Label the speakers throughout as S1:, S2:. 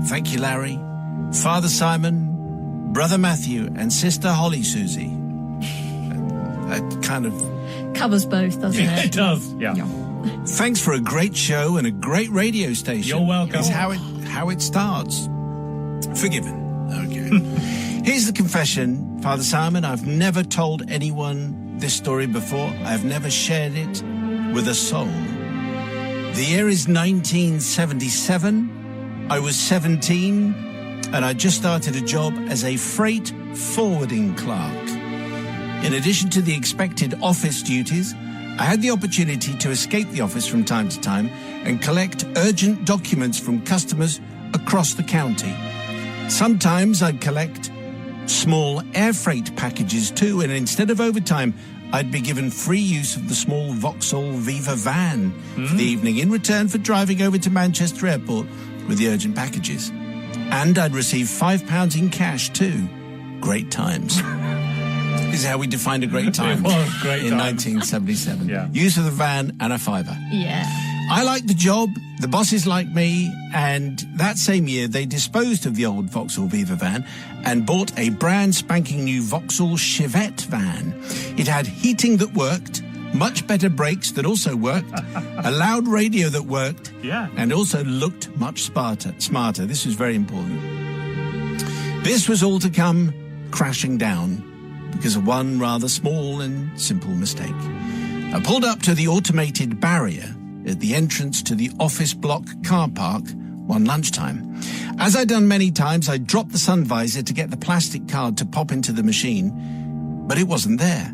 S1: Thank you, Larry. Father Simon, Brother Matthew, and Sister Holly Susie. That kind of
S2: covers both, doesn't it?
S3: It does, yeah.
S1: Thanks for a great show and a great radio station.
S3: You're welcome.
S1: Is how it starts. Forgiven. Okay. Here's the confession, Father Simon. I've never told anyone this story before. I've never shared it with a soul. The year is 1977. I was 17, and I just started a job as a freight forwarding clerk. In addition to the expected office duties, I had the opportunity to escape the office from time to time and collect urgent documents from customers across the county. Sometimes I'd collect small air freight packages too, and instead of overtime, I'd be given free use of the small Vauxhall Viva van for the evening in return for driving over to Manchester Airport with the urgent packages. And I'd receive £5 in cash too. Great times. This is how we defined a great time.
S3: It was great
S1: in
S3: times.
S1: 1977.
S3: Yeah.
S1: Use of the van and a fiver.
S2: Yeah.
S1: I liked the job, the bosses liked me, and that same year they disposed of the old Vauxhall Viva van and bought a brand spanking new Vauxhall Chevette van. It had heating that worked, much better brakes that also worked, a loud radio that worked, and also looked much smarter. This was very important. This was all to come crashing down because of one rather small and simple mistake. I pulled up to the automated barrier at the entrance to the office block car park one lunchtime. As I'd done many times, I dropped the sun visor to get the plastic card to pop into the machine, but it wasn't there.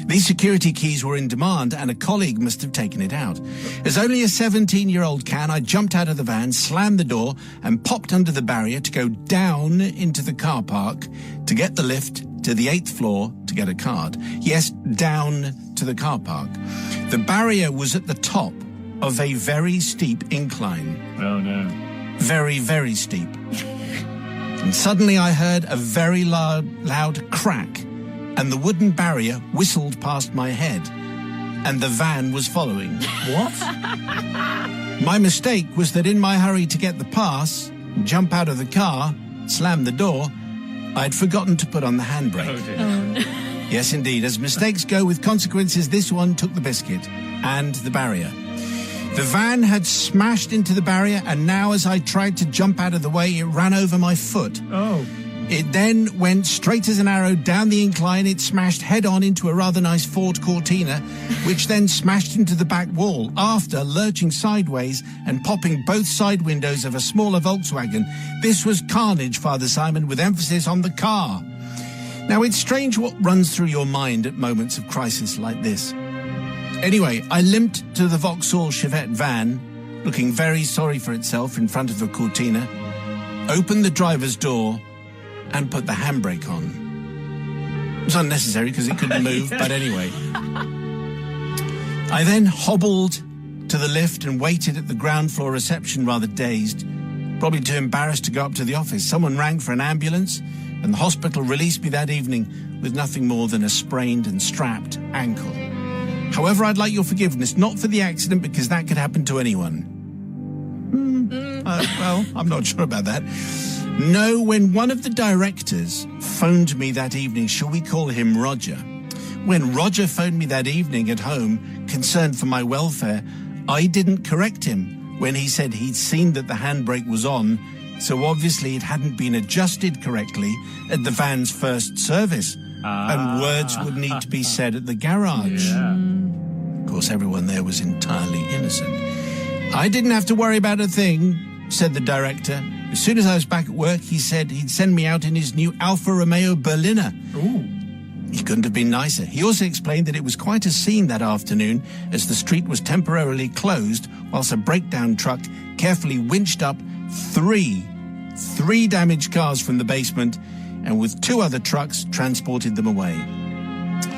S1: These security keys were in demand, and a colleague must have taken it out. As only a 17-year-old can, I jumped out of the van, slammed the door, and popped under the barrier to go down into the car park to get the lift to the 8th floor to get a card. Yes, down to the car park. The barrier was at the top of a very steep incline.
S3: Oh, no.
S1: Very, very steep. And suddenly I heard a very loud crack, and the wooden barrier whistled past my head, and the van was following.
S3: What?
S1: My mistake was that in my hurry to get the pass, jump out of the car, slam the door, I'd forgotten to put on the handbrake.
S3: Oh, dear.
S1: Yes, indeed. As mistakes go with consequences, this one took the biscuit and the barrier. The van had smashed into the barrier, and now as I tried to jump out of the way, it ran over my foot.
S3: Oh.
S1: It then went straight as an arrow down the incline. It smashed head-on into a rather nice Ford Cortina, which then smashed into the back wall, after lurching sideways and popping both side windows of a smaller Volkswagen. This was carnage, Father Simon, with emphasis on the car. Now, it's strange what runs through your mind at moments of crisis like this. Anyway, I limped to the Vauxhall Chevette van, looking very sorry for itself in front of a Cortina, opened the driver's door, and put the handbrake on. It was unnecessary because it couldn't move, but anyway. I then hobbled to the lift and waited at the ground floor reception, rather dazed, probably too embarrassed to go up to the office. Someone rang for an ambulance, and the hospital released me that evening with nothing more than a sprained and strapped ankle. However, I'd like your forgiveness, not for the accident, because that could happen to anyone. Well, I'm not sure about that. No, when one of the directors phoned me that evening, shall we call him Roger? When Roger phoned me that evening at home, concerned for my welfare, I didn't correct him when he said he'd seen that the handbrake was on, so obviously it hadn't been adjusted correctly at the van's first service, and words would need to be said at the garage.
S3: Yeah.
S1: Of course, everyone there was entirely innocent. I didn't have to worry about a thing, said the director. As soon as I was back at work, he said he'd send me out in his new Alfa Romeo Berliner.
S3: Ooh.
S1: He couldn't have been nicer. He also explained that it was quite a scene that afternoon as the street was temporarily closed whilst a breakdown truck carefully winched up three damaged cars from the basement and with 2 other trucks transported them away.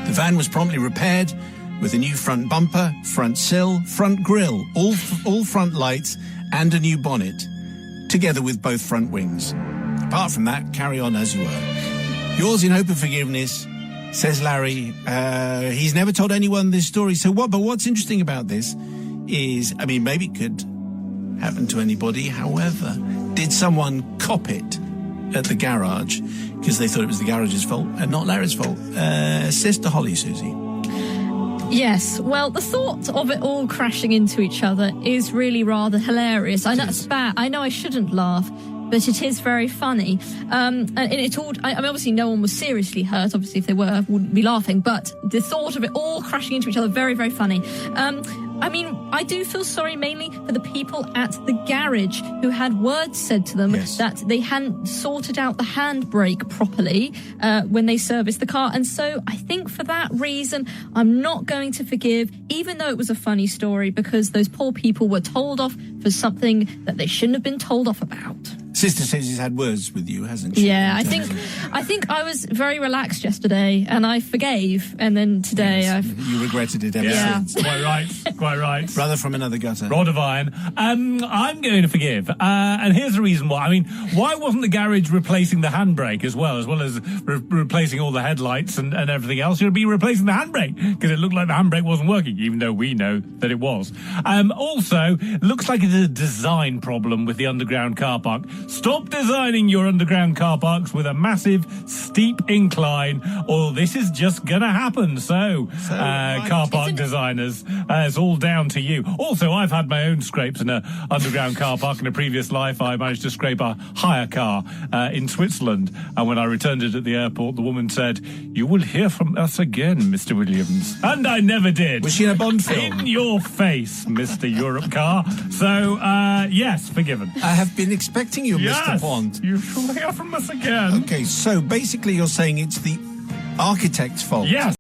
S1: The van was promptly repaired with a new front bumper, front sill, front grille, all front lights and a new bonnet, together with both front wings. Apart from that, carry on as you were. Yours in hope of forgiveness, says Larry. He's never told anyone this story. So what? But what's interesting about this is, maybe it could happen to anybody. However, Did someone cop it at the garage because they thought it was the garage's fault and not Larry's fault? Sister Holly, Susie.
S2: Yes, well, the thought of it all crashing into each other is really rather hilarious. I know it's bad. I know I shouldn't laugh, but it is very funny. And it all, I mean, obviously no one was seriously hurt. Obviously, if they were, I wouldn't be laughing. But the thought of it all crashing into each other, very, very funny. I mean, I do feel sorry mainly for the people at the garage who had words said to them that they hadn't sorted out the handbrake properly when they serviced the car. And so I think for that reason, I'm not going to forgive, even though it was a funny story, because those poor people were told off for something that they shouldn't have been told off about.
S1: Sister says she's had words with you, hasn't she?
S2: Yeah, I think I was very relaxed yesterday, and I forgave, and then today
S1: you regretted it ever since.
S3: Quite right.
S1: Brother from another gutter.
S3: Rod of iron. I'm going to forgive, and here's the reason why. I mean, why wasn't the garage replacing the handbrake as well as replacing all the headlights and everything else? You'd be replacing the handbrake because it looked like the handbrake wasn't working, even though we know that it was. Also, looks like it's a design problem with the underground car park. Stop designing your underground car parks with a massive, steep incline, or this is just going to happen. So car park designers, it's all down to you. Also, I've had my own scrapes in an underground car park. In a previous life, I managed to scrape a hire car in Switzerland. And when I returned it at the airport, the woman said, "You will hear from us again, Mr. Williams." And I never did.
S1: Was she in a Bond film?
S3: In your face, Mr. Europe car. So, yes, forgiven.
S1: I have been expecting you, Mr. Bond.
S3: You shall hear from us again.
S1: Okay, so basically you're saying it's the architect's fault.
S3: Yes.